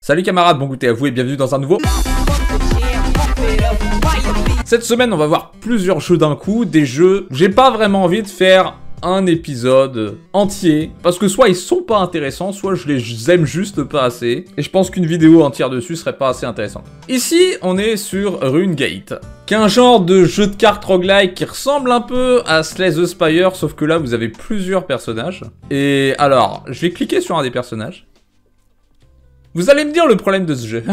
Salut camarades, bon goûter à vous et bienvenue dans un nouveau... Cette semaine, on va voir plusieurs jeux d'un coup, des jeux où j'ai pas vraiment envie de faire un épisode entier, parce que soit ils sont pas intéressants, soit je les aime juste pas assez, et je pense qu'une vidéo entière dessus serait pas assez intéressante. Ici, on est sur RuneGate, qui est un genre de jeu de cartes roguelike qui ressemble un peu à Slay the Spire, sauf que là, vous avez plusieurs personnages. Et alors, je vais cliquer sur un des personnages. Vous allez me dire le problème de ce jeu.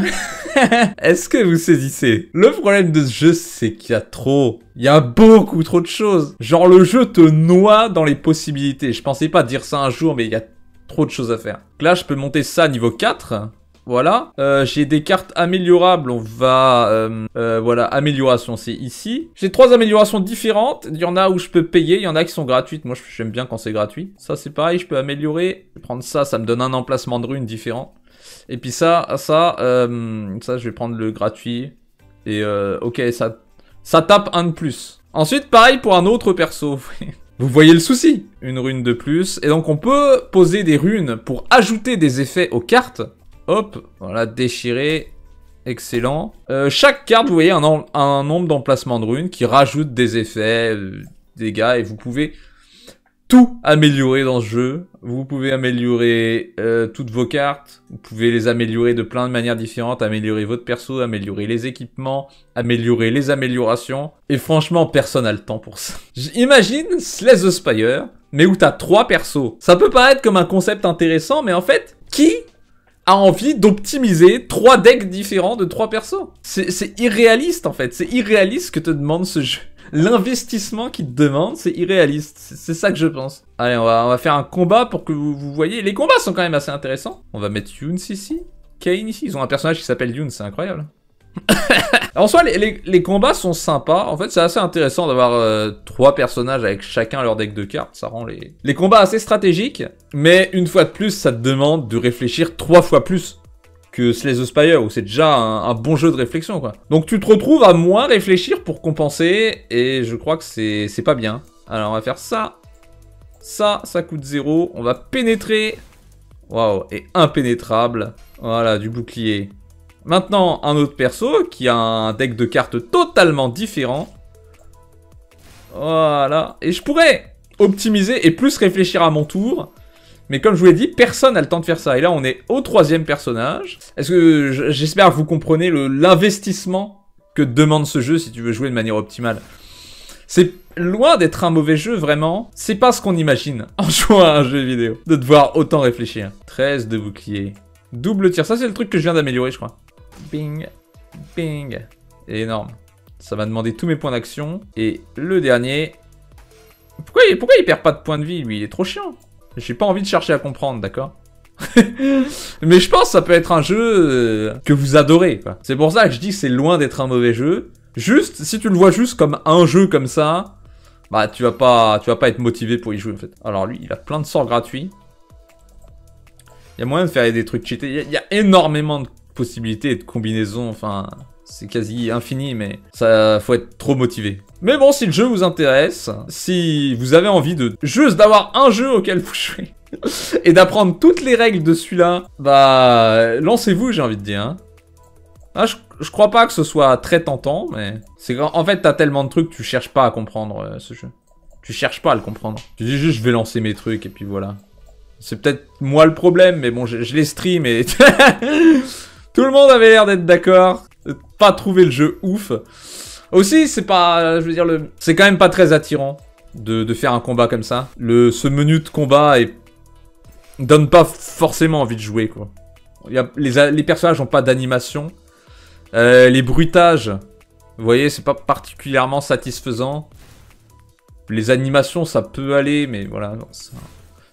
Est-ce que vous saisissez? Le problème de ce jeu, c'est qu'il y a trop. Il y a beaucoup trop de choses. Genre, le jeu te noie dans les possibilités. Je pensais pas dire ça un jour, mais il y a trop de choses à faire. Là, je peux monter ça à niveau 4. Voilà. J'ai des cartes améliorables. On va... voilà, amélioration, c'est ici. J'ai 3 améliorations différentes. Il y en a où je peux payer. Il y en a qui sont gratuites. Moi, j'aime bien quand c'est gratuit. Ça, c'est pareil. Je peux améliorer. Je vais prendre ça. Ça me donne un emplacement de rune différent. Et puis ça, je vais prendre le gratuit. Et ok, ça tape un de plus. Ensuite, pareil pour un autre perso. Vous voyez le souci? Une rune de plus. Et donc, on peut poser des runes pour ajouter des effets aux cartes. Hop, voilà, déchirer. Excellent. Chaque carte, vous voyez, un nombre d'emplacements de runes qui rajoute des effets, dégâts. Et vous pouvez tout améliorer dans ce jeu. Vous pouvez améliorer toutes vos cartes. Vous pouvez les améliorer de plein de manières différentes. Améliorer votre perso, améliorer les équipements, améliorer les améliorations. Et franchement, personne n'a le temps pour ça. Imagine Slay the Spire, mais où t'as 3 persos. Ça peut paraître comme un concept intéressant, mais en fait, qui a envie d'optimiser 3 decks différents de 3 persos? C'est irréaliste en fait. C'est irréaliste que te demande ce jeu. L'investissement qu'il te demande, c'est irréaliste. C'est ça que je pense. Allez, on va faire un combat pour que vous voyez. Les combats sont quand même assez intéressants. On va mettre Younes ici. Kane ici. Ils ont un personnage qui s'appelle Younes, c'est incroyable. En soi, les combats sont sympas. En fait, c'est assez intéressant d'avoir 3 personnages avec chacun leur deck de cartes. Ça rend les combats assez stratégiques. Mais une fois de plus, ça te demande de réfléchir 3 fois plus que Slay the Spire, où c'est déjà un bon jeu de réflexion, quoi. Donc tu te retrouves à moins réfléchir pour compenser, et je crois que c'est pas bien. Alors on va faire ça. Ça coûte 0. On va pénétrer. Waouh, et impénétrable. Voilà, du bouclier. Maintenant, un autre perso qui a un deck de cartes totalement différent. Voilà. Et je pourrais optimiser et plus réfléchir à mon tour. Mais comme je vous l'ai dit, personne n'a le temps de faire ça. Et là, on est au 3e personnage. Est-ce que j'espère que vous comprenez l'investissement que demande ce jeu si tu veux jouer de manière optimale. C'est loin d'être un mauvais jeu, vraiment. C'est pas ce qu'on imagine en jouant à un jeu vidéo. De devoir autant réfléchir. 13 de bouclier. Double tir. Ça, c'est le truc que je viens d'améliorer, je crois. Bing. Bing. Énorme. Ça va demander tous mes points d'action. Et le dernier... Pourquoi il perd pas de points de vie, lui? Il est trop chiant. J'ai pas envie de chercher à comprendre, d'accord? Mais je pense que ça peut être un jeu que vous adorez, quoi. C'est pour ça que je dis que c'est loin d'être un mauvais jeu. Juste, si tu le vois juste comme un jeu comme ça, bah tu vas pas être motivé pour y jouer, en fait. Alors lui, il a plein de sorts gratuits. Il y a moyen de faire des trucs cheatés. Il y a énormément de possibilités et de combinaisons, enfin... C'est quasi infini, mais ça faut être trop motivé. Mais bon, si le jeu vous intéresse, si vous avez envie de juste d'avoir un jeu auquel vous jouez et d'apprendre toutes les règles de celui-là, bah lancez-vous, j'ai envie de dire. Hein. Ah, je crois pas que ce soit très tentant, mais c'est en fait t'as tellement de trucs que tu cherches pas à comprendre ce jeu. Tu cherches pas à le comprendre. Tu dis juste je vais lancer mes trucs et puis voilà. C'est peut-être moi le problème, mais bon, je les stream et tout le monde avait l'air d'être d'accord. Pas trouver le jeu ouf. Aussi, c'est pas, je veux dire, c'est quand même pas très attirant de faire un combat comme ça. Ce menu de combat donne pas forcément envie de jouer, quoi. Les personnages ont pas d'animation. Les bruitages, vous voyez, c'est pas particulièrement satisfaisant. Les animations, ça peut aller, mais voilà,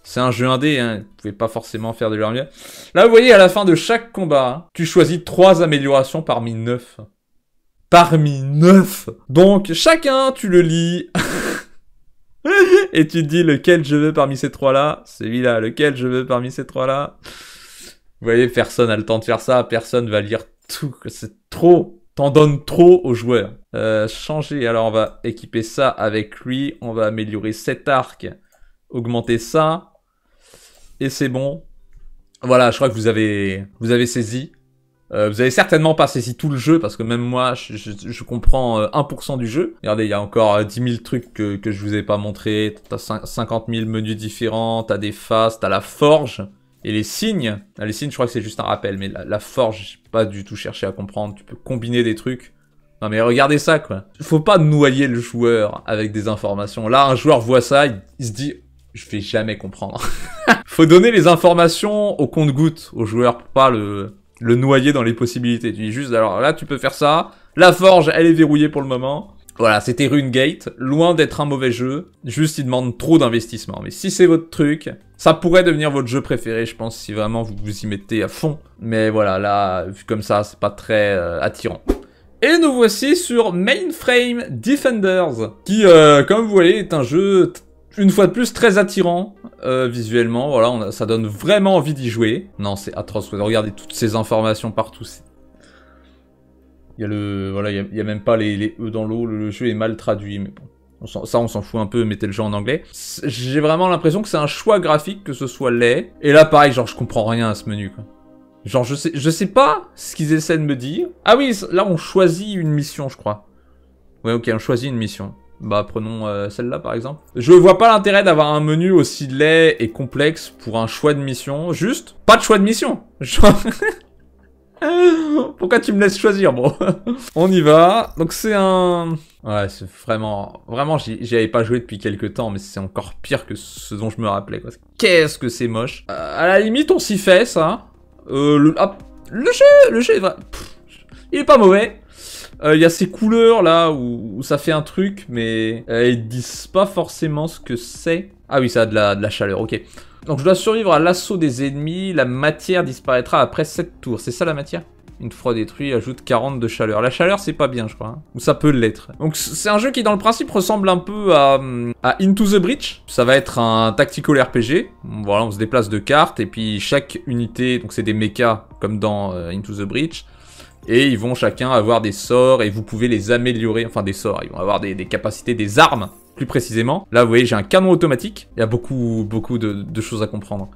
c'est un jeu indé, hein, vous pouvez pas forcément faire de leur mieux. Là, vous voyez, à la fin de chaque combat, tu choisis 3 améliorations parmi 9. Parmi 9! Donc, chacun, tu le lis. Et tu te dis lequel je veux parmi ces 3-là. Celui-là, lequel je veux parmi ces 3-là. Vous voyez, personne n'a le temps de faire ça. Personne va lire tout. C'est trop. T'en donnes trop aux joueurs. Changer. Alors, on va équiper ça avec lui. On va améliorer cet arc. Augmenter ça. Et c'est bon. Voilà, je crois que vous avez saisi. Vous avez certainement pas saisi tout le jeu, parce que même moi, je comprends 1% du jeu. Regardez, il y a encore 10 000 trucs que je vous ai pas montré. T'as 50 000 menus différents, t'as des phases, t'as la forge. Et les signes, les signes je crois que c'est juste un rappel, mais la forge, j'ai pas du tout cherché à comprendre. Tu peux combiner des trucs. Non mais regardez ça quoi. Faut pas noyer le joueur avec des informations. Là un joueur voit ça, il se dit je vais jamais comprendre. Faut donner les informations au compte-gouttes au joueur pour pas le noyer dans les possibilités. Tu dis juste alors là tu peux faire ça. La forge elle est verrouillée pour le moment. Voilà, c'était RuneGate, loin d'être un mauvais jeu, juste il demande trop d'investissement. Mais si c'est votre truc, ça pourrait devenir votre jeu préféré, je pense, si vraiment vous vous y mettez à fond. Mais voilà, là, vu comme ça, c'est pas très attirant. Et nous voici sur Mainframe Defenders, qui, comme vous voyez, est un jeu, une fois de plus, très attirant visuellement. Voilà, ça donne vraiment envie d'y jouer. Non, c'est atroce, regardez toutes ces informations partout. Il y a voilà, il y a même pas les E dans l'eau, le jeu est mal traduit, mais bon. Ça, on s'en fout un peu, mettez le jeu en anglais. J'ai vraiment l'impression que c'est un choix graphique, que ce soit laid. Et là, pareil, genre, je comprends rien à ce menu, quoi. Genre, je sais pas ce qu'ils essaient de me dire. Ah oui, là, on choisit une mission, je crois. Ouais, ok, on choisit une mission. Bah, prenons celle-là, par exemple. Je vois pas l'intérêt d'avoir un menu aussi laid et complexe pour un choix de mission. Juste, pas de choix de mission. Genre... Pourquoi tu me laisses choisir, bro? On y va. Donc c'est un... Ouais, c'est vraiment... Vraiment, j'y avais pas joué depuis quelques temps, mais c'est encore pire que ce dont je me rappelais, quoi. Qu'est-ce que c'est moche. À la limite, on s'y fait, ça. Le jeu est vrai... il est pas mauvais. Il y a ces couleurs, là, où ça fait un truc, mais... ils disent pas forcément ce que c'est. Ah oui, ça a de la chaleur, ok. Donc je dois survivre à l'assaut des ennemis, la matière disparaîtra après 7 tours. C'est ça la matière? Une fois détruit, ajoute 40 de chaleur. La chaleur c'est pas bien je crois, hein. Ou ça peut l'être. Donc c'est un jeu qui dans le principe ressemble un peu à Into the Breach. Ça va être un tactical RPG. Voilà, on se déplace de cartes et puis chaque unité, donc c'est des mechas comme dans Into the Breach. Et ils vont chacun avoir des sorts et vous pouvez les améliorer. Enfin des sorts, ils vont avoir des capacités, des armes. Plus précisément. Là, vous voyez, j'ai un canon automatique. Il y a beaucoup de choses à comprendre.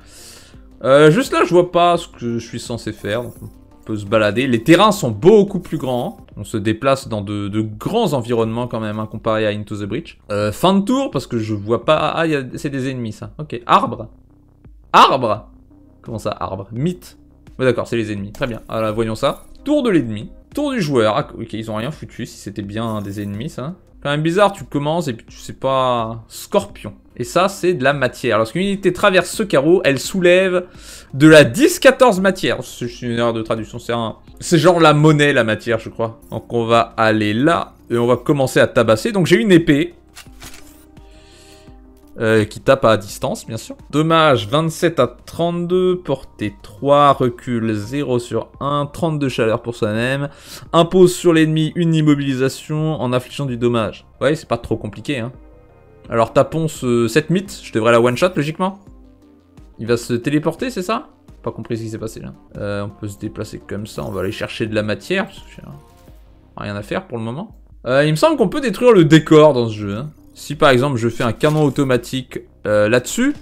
Juste là, je vois pas ce que je suis censé faire. Donc on peut se balader. Les terrains sont beaucoup plus grands. On se déplace dans de grands environnements quand même, hein, comparé à Into the Breach. Fin de tour, parce que je vois pas... Ah, c'est des ennemis, ça. Ok. Arbre. Arbre. Comment ça, arbre? Mythe. Ouais, d'accord, c'est les ennemis. Très bien. Alors, voyons ça. Tour de l'ennemi. Tour du joueur. Ah, ok, ils ont rien foutu, si c'était bien des ennemis, ça. Quand même bizarre, tu commences et puis tu sais pas... Scorpion. Et ça, c'est de la matière. Lorsqu'une unité traverse ce carreau, elle soulève de la 10-14 matière. C'est une erreur de traduction, c'est genre la monnaie, la matière, je crois. Donc on va aller là, et on va commencer à tabasser. Donc j'ai une épée. Qui tape à distance, bien sûr. Dommage, 27 à 32, portée 3, recul 0 sur 1, 32 chaleur pour soi-même. Impose sur l'ennemi une immobilisation en infligeant du dommage. Ouais, c'est pas trop compliqué, hein. Alors tapons cette mythe, je devrais la one-shot, logiquement. Il va se téléporter, c'est ça? Pas compris ce qui s'est passé, là. On peut se déplacer comme ça, on va aller chercher de la matière, parce que j'ai rien à faire pour le moment. Il me semble qu'on peut détruire le décor dans ce jeu, hein. Si par exemple je fais un canon automatique là-dessus,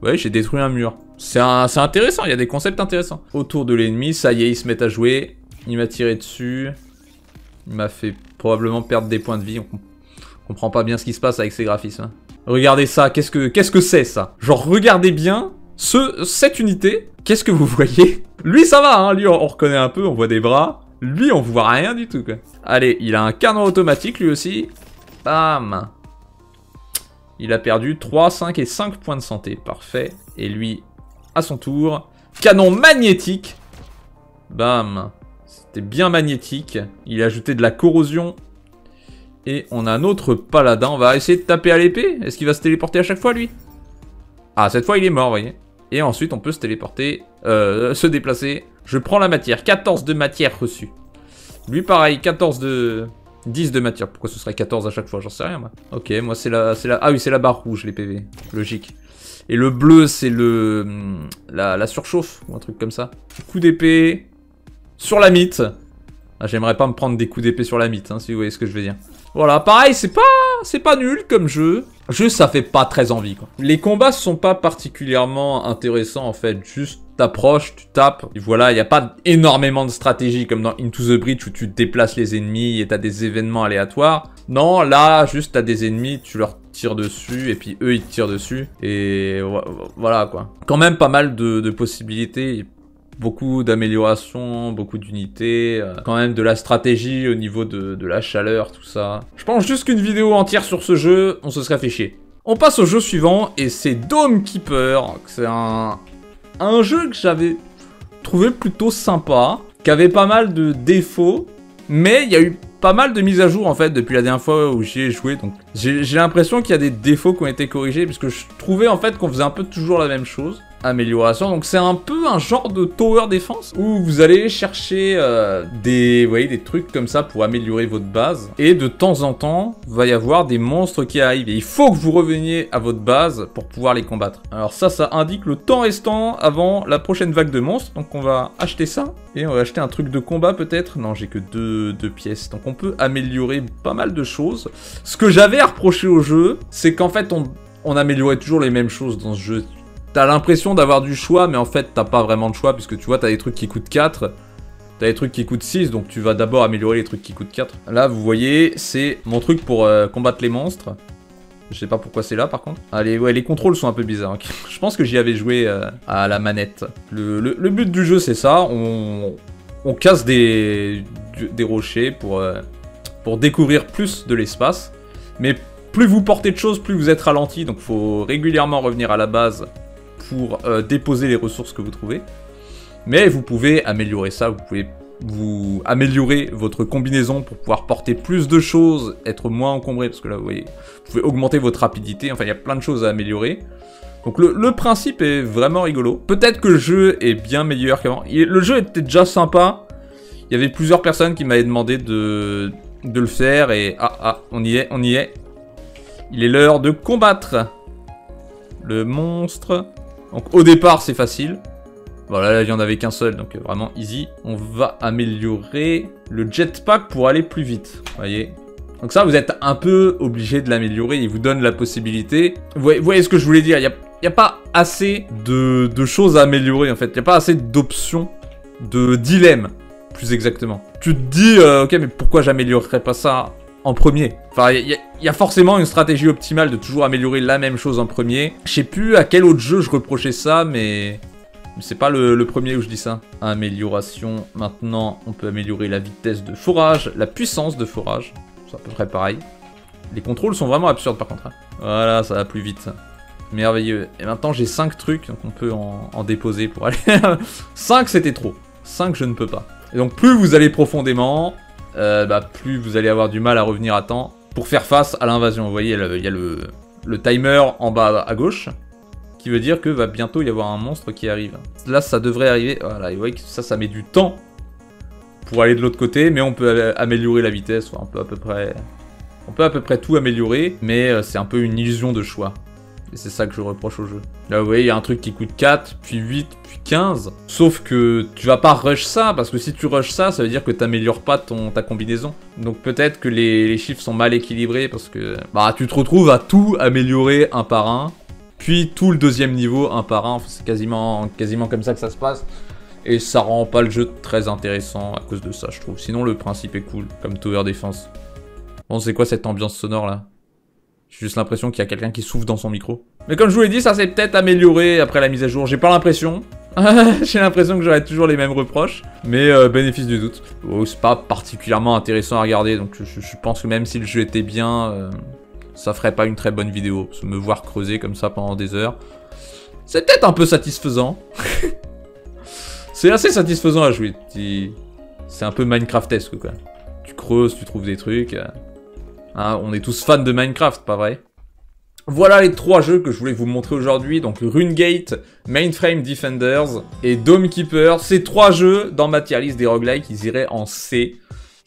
ouais, j'ai détruit un mur. C'est intéressant, il y a des concepts intéressants. Autour de l'ennemi, ça y est, ils se mettent à jouer. Il m'a tiré dessus. Il m'a fait probablement perdre des points de vie. On comprend pas bien ce qui se passe avec ces graphismes, hein. Regardez ça, qu'est-ce que c'est ça? Genre regardez bien cette unité. Qu'est-ce que vous voyez? Lui ça va, hein, lui on reconnaît un peu, on voit des bras. Lui on voit rien du tout, quoi. Allez, il a un canon automatique lui aussi. Bam. Il a perdu 3, 5 et 5 points de santé. Parfait. Et lui, à son tour, canon magnétique. Bam. C'était bien magnétique. Il a ajouté de la corrosion. Et on a un autre paladin. On va essayer de taper à l'épée. Est-ce qu'il va se téléporter à chaque fois, lui? Ah, cette fois, il est mort, vous voyez. Et ensuite, on peut se téléporter, se déplacer. Je prends la matière. 14 de matière reçue. Lui, pareil, 10 de matière. Pourquoi ce serait 14 à chaque fois? J'en sais rien, moi. Ok, moi, c'est la... Ah oui, c'est la barre rouge, les PV. Logique. Et le bleu, c'est la surchauffe, ou un truc comme ça. Coup d'épée sur la mythe. Ah, j'aimerais pas me prendre des coups d'épée sur la mythe, hein, si vous voyez ce que je veux dire. Voilà, pareil, c'est pas nul comme jeu. Juste, ça fait pas très envie, quoi. Les combats sont pas particulièrement intéressants, en fait. Juste, t'approches, tu tapes, et voilà, il n'y a pas énormément de stratégie, comme dans Into the Breach, où tu déplaces les ennemis et t'as des événements aléatoires. Non, là, juste, t'as des ennemis, tu leur tires dessus, et puis eux, ils te tirent dessus, et voilà, quoi. Quand même pas mal de possibilités. Beaucoup d'améliorations, beaucoup d'unités, quand même de la stratégie au niveau de la chaleur, tout ça. Je pense juste qu'une vidéo entière sur ce jeu, on se serait fait chier. On passe au jeu suivant, et c'est Dome Keeper. C'est un jeu que j'avais trouvé plutôt sympa, qui avait pas mal de défauts, mais il y a eu pas mal de mises à jour en fait depuis la dernière fois où j'y ai joué, donc j'ai l'impression qu'il y a des défauts qui ont été corrigés, puisque je trouvais en fait qu'on faisait un peu toujours la même chose. Amélioration, donc c'est un peu un genre de tower defense où vous allez chercher des trucs comme ça pour améliorer votre base, et de temps en temps va y avoir des monstres qui arrivent et il faut que vous reveniez à votre base pour pouvoir les combattre. Alors ça indique le temps restant avant la prochaine vague de monstres, donc on va acheter ça et on va acheter un truc de combat peut-être. Non, j'ai que deux pièces, donc on peut améliorer pas mal de choses. Ce que j'avais à reprocher au jeu, c'est qu'en fait on améliorait toujours les mêmes choses dans ce jeu. T'as l'impression d'avoir du choix, mais en fait, t'as pas vraiment de choix, puisque tu vois, t'as des trucs qui coûtent 4, t'as des trucs qui coûtent 6, donc tu vas d'abord améliorer les trucs qui coûtent 4. Là, vous voyez, c'est mon truc pour combattre les monstres. Je sais pas pourquoi c'est là, par contre. Allez, ouais, les contrôles sont un peu bizarres. Okay. Je pense que j'y avais joué à la manette. Le but du jeu, c'est ça. On casse des rochers pour découvrir plus de l'espace. Mais plus vous portez de choses, plus vous êtes ralenti, donc faut régulièrement revenir à la base pour déposer les ressources que vous trouvez. Mais vous pouvez améliorer ça, vous pouvez améliorer votre combinaison pour pouvoir porter plus de choses, être moins encombré, parce que là, vous voyez, vous pouvez augmenter votre rapidité, enfin, il y a plein de choses à améliorer. Donc le principe est vraiment rigolo. Peut-être que le jeu est bien meilleur qu'avant. Le jeu était déjà sympa. Il y avait plusieurs personnes qui m'avaient demandé de le faire, et on y est. Il est l'heure de combattre le monstre. Donc au départ c'est facile. Voilà, là il n'y en avait qu'un seul, donc vraiment easy. On va améliorer le jetpack pour aller plus vite, voyez. Donc ça, vous êtes un peu obligé de l'améliorer, il vous donne la possibilité. Vous voyez ce que je voulais dire, il n'y a pas assez de choses à améliorer en fait. Il n'y a pas assez d'options, de dilemmes, plus exactement. Tu te dis, ok, mais pourquoi j'améliorerais pas ça en premier? Enfin, il y a forcément une stratégie optimale de toujours améliorer la même chose en premier. Je sais plus à quel autre jeu je reprochais ça, mais c'est pas le premier où je dis ça. Amélioration, maintenant on peut améliorer la vitesse de forage, la puissance de forage. C'est à peu près pareil. Les contrôles sont vraiment absurdes par contre. Hein. Voilà, ça va plus vite. Merveilleux. Et maintenant j'ai 5 trucs, donc on peut en déposer pour aller... 5 c'était trop. 5 je ne peux pas. Et donc plus vous allez profondément, plus vous allez avoir du mal à revenir à temps pour faire face à l'invasion. Vous voyez, il y a le timer en bas à gauche, qui veut dire que va bientôt y avoir un monstre qui arrive. Là, ça devrait arriver. Voilà, vous voyez que ça met du temps pour aller de l'autre côté, mais on peut améliorer la vitesse. Enfin, on peut à peu près tout améliorer, mais c'est un peu une illusion de choix. Et c'est ça que je reproche au jeu. Là, vous voyez, il y a un truc qui coûte 4, puis 8, puis 15. Sauf que tu vas pas rush ça, parce que si tu rush ça, ça veut dire que t'améliores pas ta combinaison. Donc peut-être que les chiffres sont mal équilibrés, parce que tu te retrouves à tout améliorer un par un, puis tout le deuxième niveau un par un. Enfin, c'est quasiment comme ça que ça se passe. Et ça rend pas le jeu très intéressant à cause de ça, je trouve. Sinon, le principe est cool, comme Tower Defense. Bon, c'est quoi cette ambiance sonore, là? J'ai juste l'impression qu'il y a quelqu'un qui souffle dans son micro. Mais comme je vous l'ai dit, ça s'est peut-être amélioré après la mise à jour. J'ai pas l'impression. J'ai l'impression que j'aurai toujours les mêmes reproches. Mais bénéfice du doute. Oh, c'est pas particulièrement intéressant à regarder. Donc je pense que même si le jeu était bien, ça ferait pas une très bonne vidéo. Parce que me voir creuser comme ça pendant des heures, c'est peut-être un peu satisfaisant. C'est assez satisfaisant à jouer. C'est un peu Minecraftesque, quoi. Tu creuses, tu trouves des trucs. Hein, on est tous fans de Minecraft, pas vrai? Voilà les 3 jeux que je voulais vous montrer aujourd'hui. Donc RuneGate, Mainframe Defenders et Dome Keeper. Ces 3 jeux, dans ma tier list des roguelikes, ils iraient en C.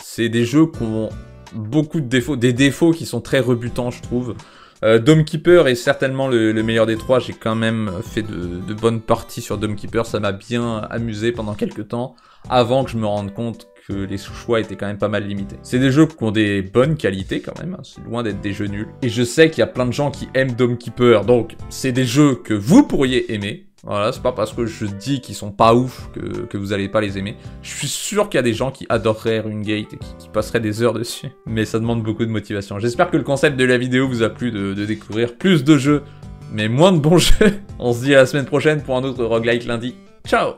C'est des jeux qui ont beaucoup de défauts. Des défauts qui sont très rebutants, je trouve. Dome Keeper est certainement le meilleur des 3. J'ai quand même fait de bonnes parties sur Dome Keeper. Ça m'a bien amusé pendant quelques temps, avant que je me rende compte que les choix étaient quand même pas mal limités. C'est des jeux qui ont des bonnes qualités quand même, hein, c'est loin d'être des jeux nuls. Et je sais qu'il y a plein de gens qui aiment Dome Keeper, donc c'est des jeux que vous pourriez aimer. Voilà, c'est pas parce que je dis qu'ils sont pas ouf que vous allez pas les aimer. Je suis sûr qu'il y a des gens qui adoreraient RuneGate et qui passeraient des heures dessus. Mais ça demande beaucoup de motivation. J'espère que le concept de la vidéo vous a plu de découvrir plus de jeux, mais moins de bons jeux. On se dit à la semaine prochaine pour un autre roguelike lundi. Ciao!